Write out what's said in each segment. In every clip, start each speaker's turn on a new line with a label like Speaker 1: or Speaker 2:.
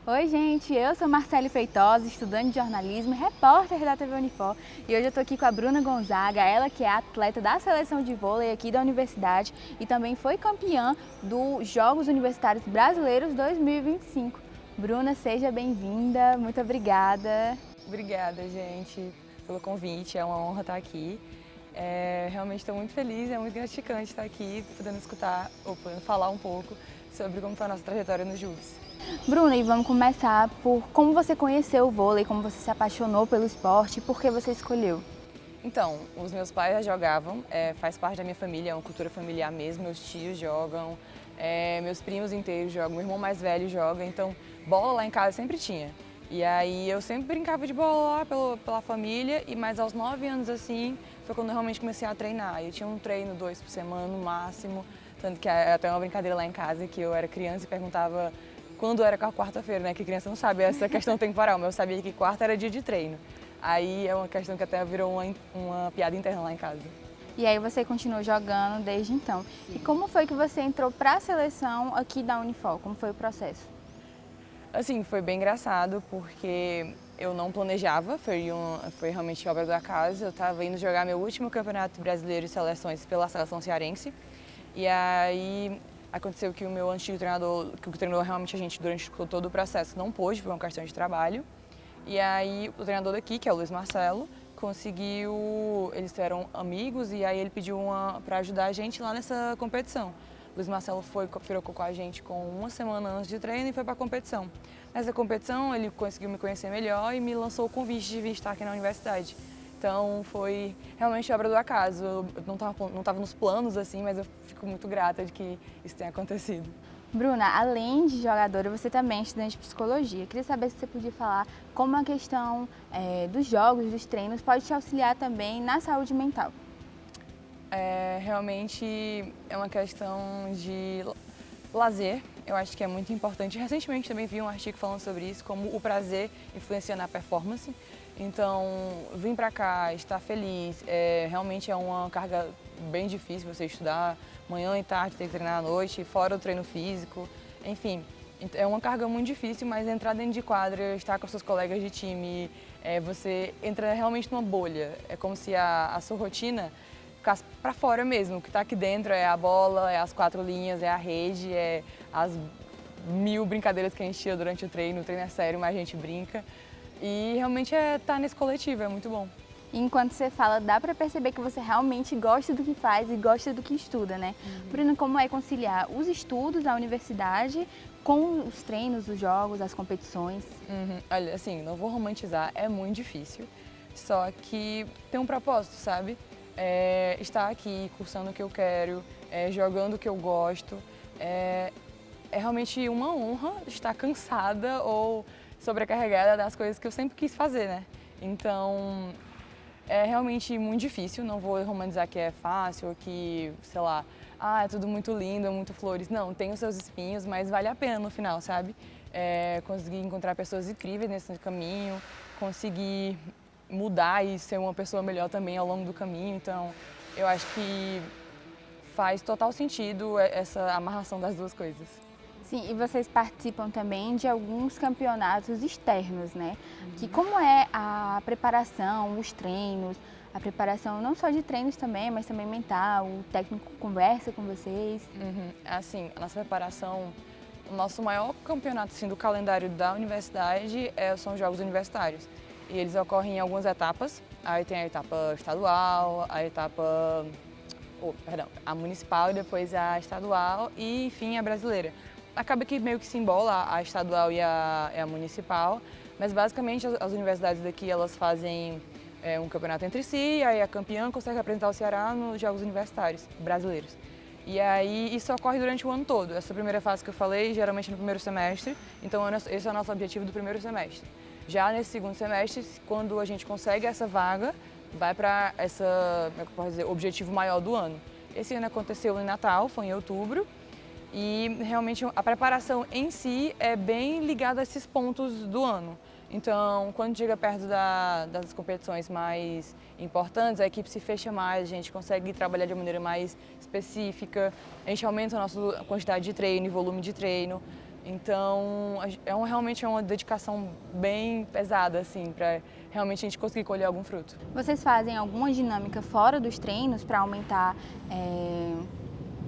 Speaker 1: Oi, gente, eu sou Marcele Feitosa, estudante de jornalismo e repórter da TV Unifor. E hoje eu estou aqui com a Bruna Gonzaga, ela que é atleta da seleção de vôlei aqui da universidade e também foi campeã dos Jogos Universitários Brasileiros 2025. Bruna, seja bem-vinda, muito obrigada.
Speaker 2: Obrigada, gente, pelo convite. É uma honra estar aqui. Realmente estou muito feliz, é muito gratificante estar aqui, podendo escutar ou podendo falar um pouco sobre como foi a nossa trajetória no JUVs.
Speaker 1: Bruna, e vamos começar por como você conheceu o vôlei, como você se apaixonou pelo esporte e por que você escolheu.
Speaker 2: Então, os meus pais já jogavam, faz parte da minha família, é uma cultura familiar mesmo. Meus tios jogam, meus primos inteiros jogam, meu irmão mais velho joga, então bola lá em casa sempre tinha. E aí eu sempre brincava de bola lá pela família, e mais aos 9 anos assim, foi quando eu realmente comecei a treinar. Eu tinha um treino 2 por semana no máximo, tanto que é até uma brincadeira lá em casa que eu era criança e perguntava quando era com a quarta-feira, né? Que criança não sabe essa questão temporal, mas eu sabia que quarta era dia de treino. Aí é uma questão que até virou uma piada interna lá em casa.
Speaker 1: E aí você continuou jogando desde então.
Speaker 2: Sim.
Speaker 1: E como foi que você entrou para a seleção aqui da Unifor? Como foi o processo?
Speaker 2: Assim, foi bem engraçado porque eu não planejava, foi realmente obra do acaso. Eu estava indo jogar meu último campeonato brasileiro de seleções pela seleção cearense. E aí aconteceu que o meu antigo treinador, que treinou realmente a gente durante todo o processo, não pôde por uma questão de trabalho. E aí o treinador daqui, que é o Luiz Marcelo, conseguiu, eles eram amigos e aí ele pediu para ajudar a gente lá nessa competição. O Luiz Marcelo ficou com a gente com uma semana antes de treino e foi para a competição. Nessa competição ele conseguiu me conhecer melhor e me lançou o convite de vir estar aqui na universidade. Então foi realmente obra do acaso. Eu não estava nos planos assim, mas eu fico muito grata de que isso tenha acontecido.
Speaker 1: Bruna, além de jogadora, você também é estudante de psicologia. Queria saber se você podia falar como a questão dos jogos, dos treinos, pode te auxiliar também na saúde mental.
Speaker 2: Realmente é uma questão de lazer, eu acho que é muito importante. Recentemente também vi um artigo falando sobre isso, como o prazer influencia na performance. Então, vir pra cá, estar feliz, realmente é uma carga bem difícil você estudar manhã e tarde, ter que treinar à noite, fora o treino físico, enfim. É uma carga muito difícil, mas entrar dentro de quadra, estar com seus colegas de time, você entra realmente numa bolha. É como se a sua rotina ficasse para fora mesmo. O que está aqui dentro é a bola, é as 4 linhas, é a rede, é as 1000 brincadeiras que a gente tira durante o treino é sério, mas a gente brinca. E realmente estar nesse coletivo, é muito bom.
Speaker 1: E enquanto você fala, dá para perceber que você realmente gosta do que faz e gosta do que estuda, né? Bruna, como é conciliar os estudos da universidade com os treinos, os jogos, as competições?
Speaker 2: Olha, assim, não vou romantizar, é muito difícil, só que tem um propósito, sabe? Estar aqui, cursando o que eu quero, jogando o que eu gosto, é realmente uma honra estar cansada ou sobrecarregada das coisas que eu sempre quis fazer, né? Então, é realmente muito difícil, não vou romantizar que é fácil ou que, sei lá, é tudo muito lindo, muito flores. Não, tem os seus espinhos, mas vale a pena no final, sabe? Conseguir encontrar pessoas incríveis nesse caminho, conseguir mudar e ser uma pessoa melhor também ao longo do caminho. Então, eu acho que faz total sentido essa amarração das duas coisas.
Speaker 1: Sim, e vocês participam também de alguns campeonatos externos, né? Que como é a preparação, os treinos, a preparação não só de treinos também, mas também mental, o técnico conversa com vocês.
Speaker 2: Assim, a nossa preparação, o nosso maior campeonato assim, do calendário da universidade são os Jogos Universitários. E eles ocorrem em algumas etapas. Aí tem a etapa estadual, a municipal e depois a estadual e, enfim, a brasileira. Acaba que meio que se embola a estadual e a municipal, mas basicamente as universidades daqui elas fazem um campeonato entre si, aí a campeã consegue representar o Ceará nos Jogos Universitários brasileiros. E aí isso ocorre durante o ano todo. Essa primeira fase que eu falei, geralmente no primeiro semestre, então esse é o nosso objetivo do primeiro semestre. Já nesse segundo semestre, quando a gente consegue essa vaga, vai para como é que eu posso dizer, objetivo maior do ano. Esse ano aconteceu em Natal, foi em outubro, e realmente a preparação em si é bem ligada a esses pontos do ano. Então, quando chega perto das competições mais importantes, a equipe se fecha mais, a gente consegue trabalhar de maneira mais específica, a gente aumenta a nossa quantidade de treino e volume de treino, Então, realmente é uma dedicação bem pesada, assim, para realmente a gente conseguir colher algum fruto.
Speaker 1: Vocês fazem alguma dinâmica fora dos treinos para aumentar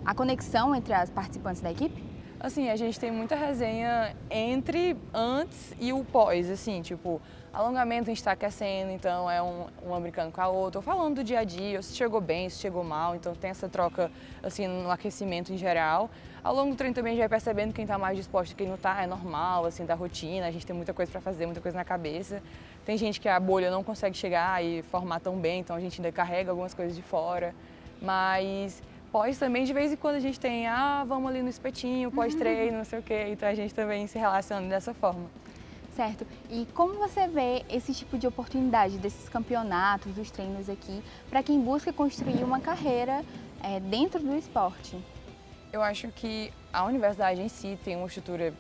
Speaker 1: a conexão entre as participantes da equipe?
Speaker 2: Assim, a gente tem muita resenha entre antes e o pós, assim, tipo, alongamento a gente está aquecendo, então é uma brincando com a outra, ou falando do dia a dia, se chegou bem, se chegou mal, então tem essa troca, assim, no aquecimento em geral. Ao longo do treino também a gente vai percebendo quem está mais disposto e quem não está, é normal, assim, da rotina, a gente tem muita coisa para fazer, muita coisa na cabeça. Tem gente que a bolha não consegue chegar e formar tão bem, então a gente ainda carrega algumas coisas de fora, mas pós também, de vez em quando a gente tem, vamos ali no espetinho, pós-treino, não sei o quê, então a gente também se relaciona dessa forma.
Speaker 1: Certo. E como você vê esse tipo de oportunidade desses campeonatos, dos treinos aqui, para quem busca construir uma carreira dentro do esporte?
Speaker 2: Eu acho que a universidade em si tem uma estrutura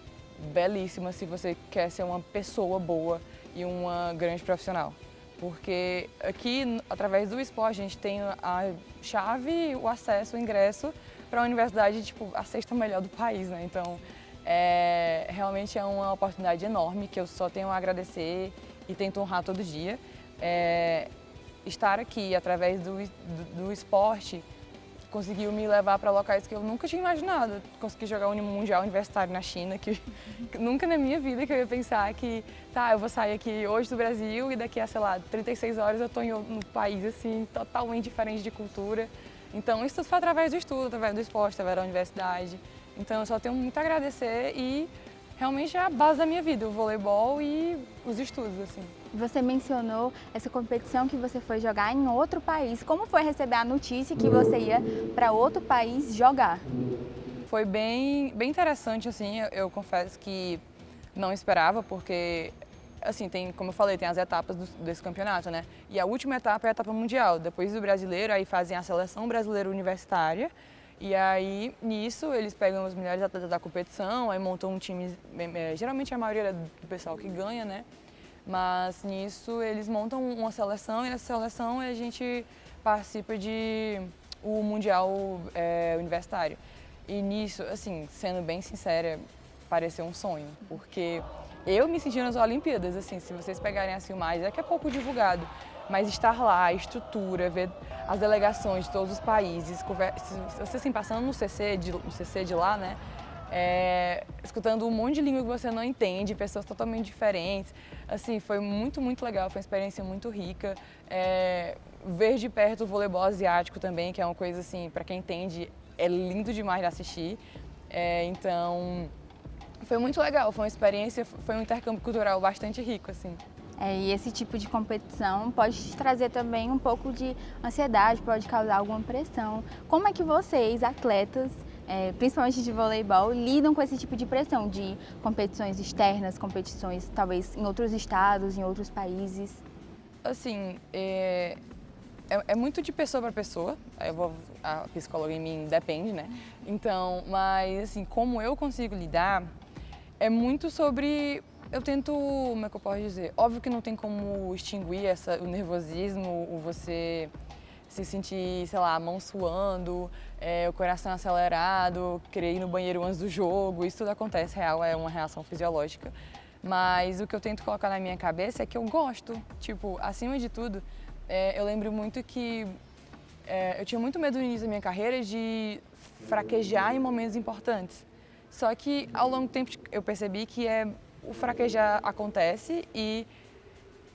Speaker 2: belíssima se você quer ser uma pessoa boa e uma grande profissional. Porque aqui, através do esporte, a gente tem a chave, o acesso, o ingresso para a universidade, tipo, a sexta melhor do país, né? Então, realmente é uma oportunidade enorme que eu só tenho a agradecer e tento honrar todo dia. Estar aqui, através do esporte, conseguiu me levar para locais que eu nunca tinha imaginado. Consegui jogar um Mundial Universitário na China, que nunca na minha vida que eu ia pensar que, eu vou sair aqui hoje do Brasil e daqui a, sei lá, 36 horas eu estou em um país, assim, totalmente diferente de cultura. Então, isso tudo foi através do estudo, através do esporte, através da universidade. Então, eu só tenho muito a agradecer e realmente é a base da minha vida, o voleibol e os estudos, assim.
Speaker 1: Você mencionou essa competição que você foi jogar em outro país. Como foi receber a notícia que você ia para outro país jogar?
Speaker 2: Foi bem interessante, assim, eu confesso que não esperava, porque, assim, como eu falei, tem as etapas desse campeonato, né? E a última etapa é a etapa mundial. Depois do brasileiro, aí fazem a seleção brasileira universitária. E aí, nisso, eles pegam os melhores atletas da competição, aí montam um time, geralmente a maioria do pessoal que ganha, né? Mas nisso eles montam uma seleção e nessa seleção a gente participa de o Mundial Universitário. E nisso, assim, sendo bem sincera, pareceu um sonho, porque eu me senti nas Olimpíadas, assim, se vocês pegarem as filmagens, daqui a pouco divulgado, mas estar lá, a estrutura, ver as delegações de todos os países, você assim, passando no CC de lá, né? Escutando um monte de língua que você não entende, pessoas totalmente diferentes. Assim, foi muito, muito legal, foi uma experiência muito rica. Ver de perto o voleibol asiático também, que é uma coisa assim, para quem entende, é lindo demais de assistir. Então, foi muito legal, foi uma experiência, foi um intercâmbio cultural bastante rico, assim.
Speaker 1: E esse tipo de competição pode te trazer também um pouco de ansiedade, pode causar alguma pressão. Como é que vocês, atletas, principalmente de voleibol, lidam com esse tipo de pressão de competições externas, competições talvez em outros estados, em outros países?
Speaker 2: Assim, é muito de pessoa para pessoa. A psicóloga em mim depende, né? Então, mas assim, como eu consigo lidar, é muito sobre... Eu tento, como é que eu posso dizer? Óbvio que não tem como extinguir o nervosismo, o você se sentir, sei lá, a mão suando, o coração acelerado, querer ir no banheiro antes do jogo, isso tudo acontece, real, é uma reação fisiológica. Mas o que eu tento colocar na minha cabeça é que eu gosto, tipo, acima de tudo, eu lembro muito que eu tinha muito medo no início da minha carreira de fraquejar em momentos importantes. Só que ao longo do tempo eu percebi que o fraquejar acontece e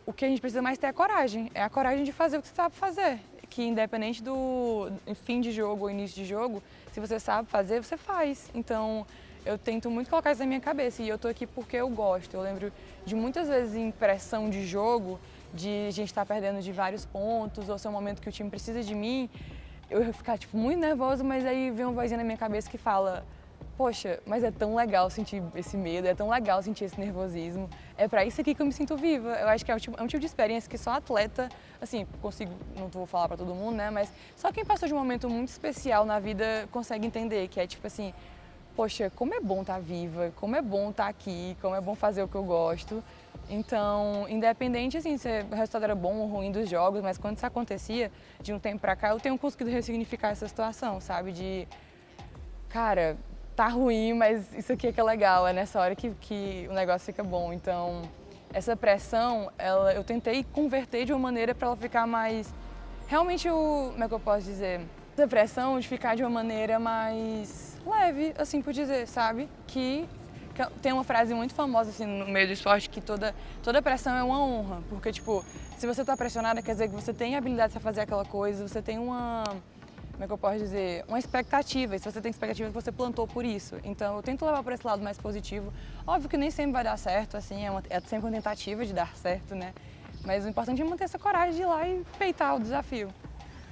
Speaker 2: o que a gente precisa mais ter é a coragem de fazer o que você sabe fazer. Que independente do fim de jogo ou início de jogo, se você sabe fazer, você faz. Então, eu tento muito colocar isso na minha cabeça e eu tô aqui porque eu gosto. Eu lembro de muitas vezes em pressão de jogo, de a gente estar perdendo de vários pontos, ou ser um momento que o time precisa de mim, eu ia ficar tipo, muito nervosa, mas aí vem uma vozinha na minha cabeça que fala: poxa, mas é tão legal sentir esse medo, é tão legal sentir esse nervosismo. É pra isso aqui que eu me sinto viva. Eu acho que é um tipo de experiência que só atleta, assim, não vou falar pra todo mundo, né, mas só quem passou de um momento muito especial na vida consegue entender, que é tipo assim, poxa, como é bom estar viva, como é bom estar aqui, como é bom fazer o que eu gosto. Então, independente, assim, se o resultado era bom ou ruim dos jogos, mas quando isso acontecia, de um tempo pra cá, eu tenho conseguido ressignificar essa situação, sabe? Cara, tá ruim, mas isso aqui é que é legal, é nessa hora que o negócio fica bom. Então, essa pressão, eu tentei converter de uma maneira para ela ficar mais, realmente, como é que eu posso dizer? Essa pressão de ficar de uma maneira mais leve, assim por dizer, sabe? Que tem uma frase muito famosa assim no meio do esporte que toda pressão é uma honra, porque tipo, se você está pressionada quer dizer que você tem habilidade para fazer aquela coisa, você tem uma, como é que eu posso dizer, uma expectativa, e se você tem expectativa você plantou por isso. Então eu tento levar para esse lado mais positivo. Óbvio que nem sempre vai dar certo, assim, é sempre uma tentativa de dar certo, né? Mas o importante é manter essa coragem de ir lá e peitar o desafio.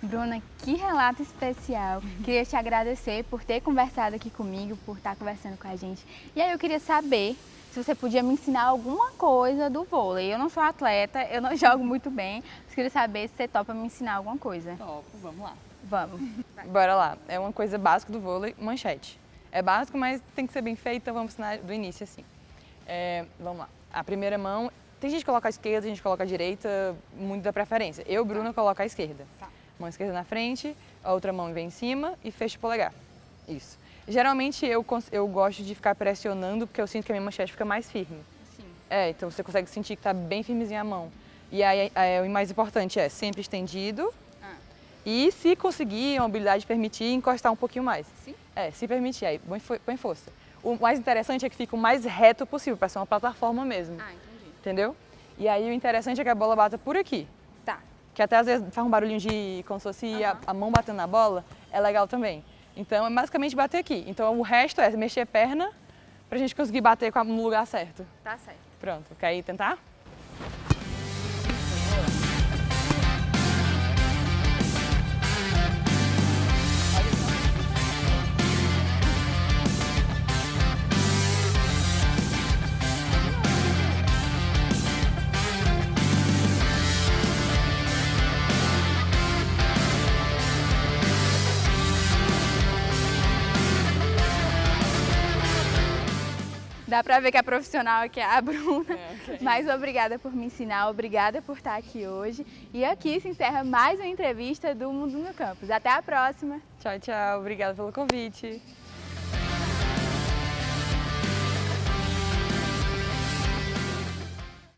Speaker 1: Bruna, que relato especial. Queria te agradecer por ter conversado aqui comigo, por estar conversando com a gente. E aí eu queria saber se você podia me ensinar alguma coisa do vôlei. Eu não sou atleta, eu não jogo muito bem, mas queria saber se você topa me ensinar alguma coisa.
Speaker 2: Topo, vamos lá.
Speaker 1: Vamos.
Speaker 2: Bora lá. É uma coisa básica do vôlei, manchete. É básico, mas tem que ser bem feito, então vamos ensinar do início assim. Vamos lá. A primeira mão, tem gente que coloca a esquerda, tem gente que coloca a direita, muito da preferência. Eu, Bruna, coloco a esquerda. Tá. Mão esquerda na frente, a outra mão vem em cima e fecha o polegar. Isso. Geralmente eu gosto de ficar pressionando porque eu sinto que a minha manchete fica mais firme. Sim. Então você consegue sentir que está bem firmezinha a mão. E aí o mais importante é sempre estendido e se conseguir, a mobilidade permitir, encostar um pouquinho mais. Sim? Se permitir, aí põe força. O mais interessante é que fica o mais reto possível, para ser uma plataforma mesmo. Entendi. Entendeu? E aí o interessante é que a bola bata por aqui. Que até às vezes faz um barulhinho de como se fosse a mão batendo na bola, é legal também. Então é basicamente bater aqui. Então o resto é mexer a perna pra gente conseguir bater no lugar certo.
Speaker 1: Tá certo.
Speaker 2: Pronto, quer ir tentar?
Speaker 1: Dá pra ver que a profissional aqui é a Bruna, mas obrigada por me ensinar, obrigada por estar aqui hoje. E aqui se encerra mais uma entrevista do Mundo no Campus. Até a próxima!
Speaker 2: Tchau, tchau. Obrigada pelo convite.